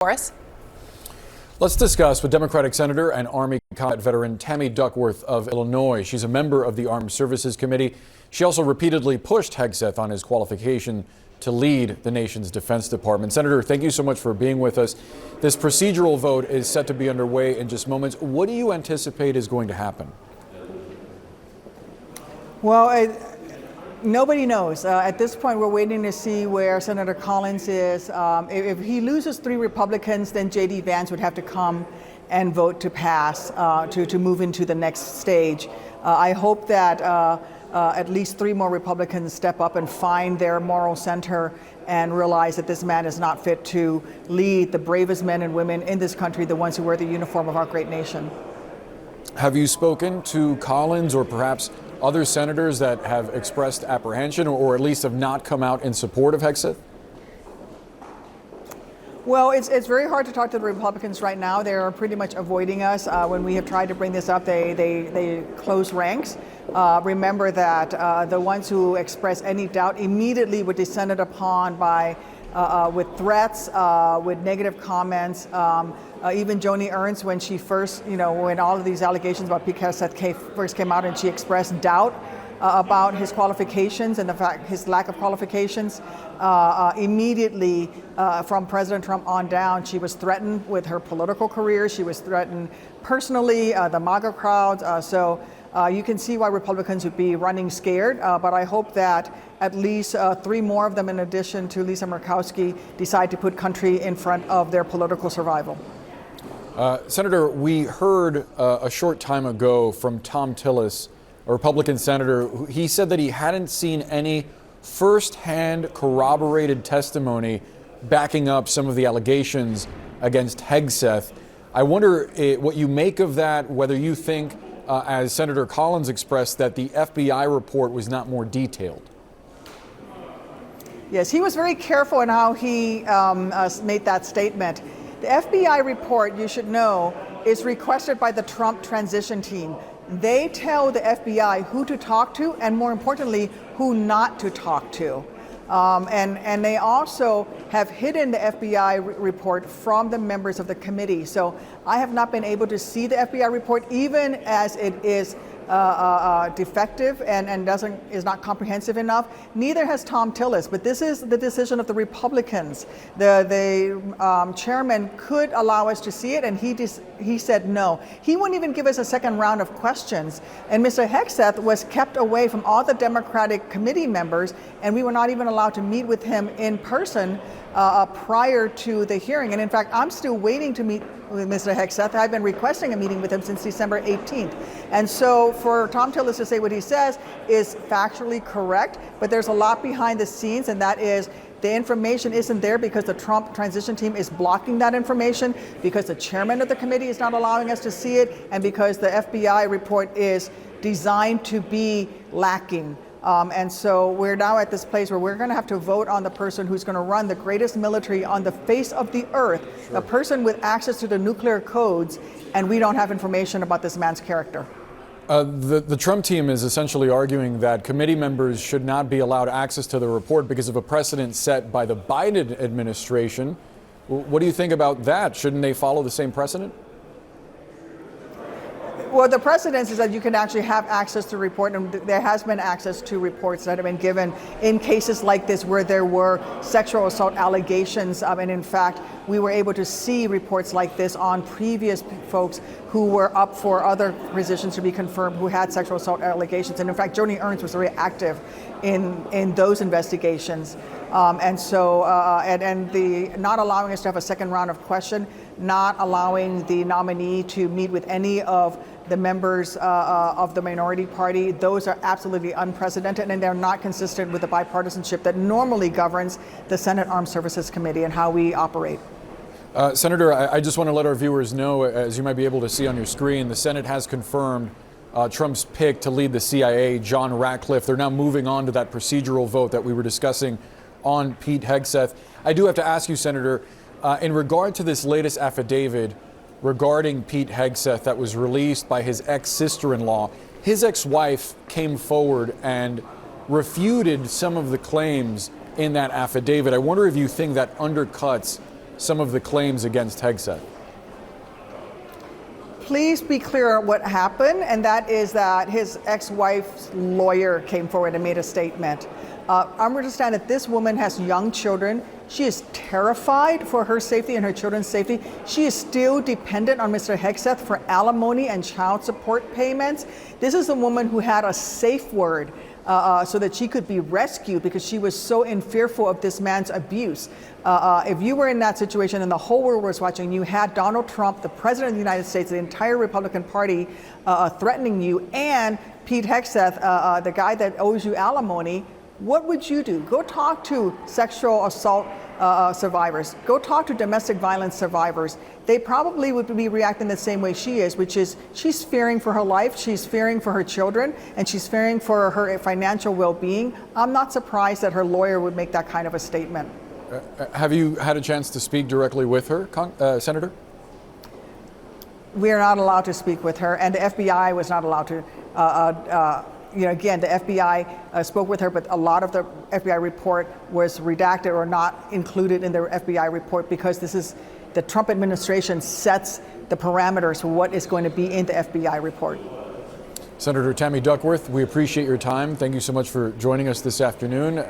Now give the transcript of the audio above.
Boris. Let's discuss with Democratic Senator and Army combat veteran Tammy Duckworth of Illinois. She's a member of the Armed Services Committee. She also repeatedly pushed Hegseth on his qualification to lead the nation's Defense Department. Senator, thank you so much for being with us. This procedural vote is set to be underway in just moments. What do you anticipate is going to happen? Well, nobody knows. At this point, we're waiting to see where Senator Collins is. If he loses 3 Republicans, then J.D. Vance would have to come and vote to pass to move into the next stage. I hope that at least 3 more Republicans step up and find their moral center and realize that this man is not fit to lead the bravest men and women in this country, the ones who wear the uniform of our great nation. Have you spoken to Collins or perhaps other senators that have expressed apprehension or at least have not come out in support of Hegseth? Well, it's very hard to talk to the Republicans right now. They're pretty much avoiding us. When we have tried to bring this up, they close ranks. Remember that the ones who express any doubt immediately were descended upon by with threats, with negative comments. Even Joni Ernst, when she first, when all of these allegations about Pete Hegseth first came out and she expressed doubt about his qualifications and the fact his lack of qualifications, immediately from President Trump on down, she was threatened with her political career. She was threatened personally, the MAGA crowds. So you can see why Republicans would be running scared. But I hope that at least 3 more of them, in addition to Lisa Murkowski, decide to put country in front of their political survival. Senator, we heard a short time ago from Thom Tillis, a Republican senator. He said that he hadn't seen any firsthand corroborated testimony backing up some of the allegations against Hegseth. I wonder what you make of that, whether you think, as Senator Collins expressed, that the FBI report was not more detailed. Yes, he was very careful in how he made that statement. The FBI report, you should know, is requested by the Trump transition team. They tell the FBI who to talk to and, more importantly, who not to talk to. And they also have hidden the FBI report from the members of the committee. So I have not been able to see the FBI report, even as it is defective and is not comprehensive enough. Neither has Thom Tillis, but this is the decision of the Republicans. The chairman could allow us to see it, and he said no. He wouldn't even give us a second round of questions. And Mr. Hegseth was kept away from all the Democratic committee members, and we were not even allowed to meet with him in person prior to the hearing. And in fact, I'm still waiting to meet with Mr. Hegseth. I've been requesting a meeting with him since December 18th. And so for Thom Tillis to say what he says is factually correct, but there's a lot behind the scenes, and that is the information isn't there because the Trump transition team is blocking that information, because the chairman of the committee is not allowing us to see it, and because the FBI report is designed to be lacking. And so we're now at this place where we're going to have to vote on the person who's going to run the greatest military on the face of the earth, sure, a person with access to the nuclear codes, and we don't have information about this man's character. The Trump team is essentially arguing that committee members should not be allowed access to the report because of a precedent set by the Biden administration. What do you think about that? Shouldn't they follow the same precedent? Well, the precedent is that you can actually have access to report, and there has been access to reports that have been given in cases like this where there were sexual assault allegations. And in fact, we were able to see reports like this on previous folks who were up for other positions to be confirmed who had sexual assault allegations. And in fact, Joni Ernst was very active in those investigations. And the not allowing us to have a second round of question, not allowing the nominee to meet with any of the members of the minority party, those are absolutely unprecedented, and they're not consistent with the bipartisanship that normally governs the Senate Armed Services Committee and how we operate. Senator, I just want to let our viewers know, as you might be able to see on your screen, the Senate has confirmed Trump's pick to lead the CIA, John Ratcliffe. They're now moving on to that procedural vote that we were discussing on Pete Hegseth. I do have to ask you, Senator, in regard to this latest affidavit regarding Pete Hegseth that was released by his ex-sister-in-law, his ex-wife came forward and refuted some of the claims in that affidavit. I wonder if you think that undercuts some of the claims against Hegseth? Please be clear on what happened, and that is that his ex-wife's lawyer came forward and made a statement. I understand that this woman has young children. She is terrified for her safety and her children's safety. She is still dependent on Mr. Hegseth for alimony and child support payments. This is a woman who had a safe word so that she could be rescued because she was so fearful of this man's abuse. If you were in that situation and the whole world was watching, you had Donald Trump, the president of the United States, the entire Republican Party threatening you, and Pete Hegseth, the guy that owes you alimony, what would you do? Go talk to sexual assault survivors. Go talk to domestic violence survivors. They probably would be reacting the same way she is, which is she's fearing for her life, she's fearing for her children, and she's fearing for her financial well-being. I'm not surprised that her lawyer would make that kind of a statement. Have you had a chance to speak directly with her, Senator? We are not allowed to speak with her, and the FBI was not allowed to. Again, the FBI spoke with her, but a lot of the FBI report was redacted or not included in the FBI report because this is the Trump administration sets the parameters for what is going to be in the FBI report. Senator Tammy Duckworth, we appreciate your time. Thank you so much for joining us this afternoon.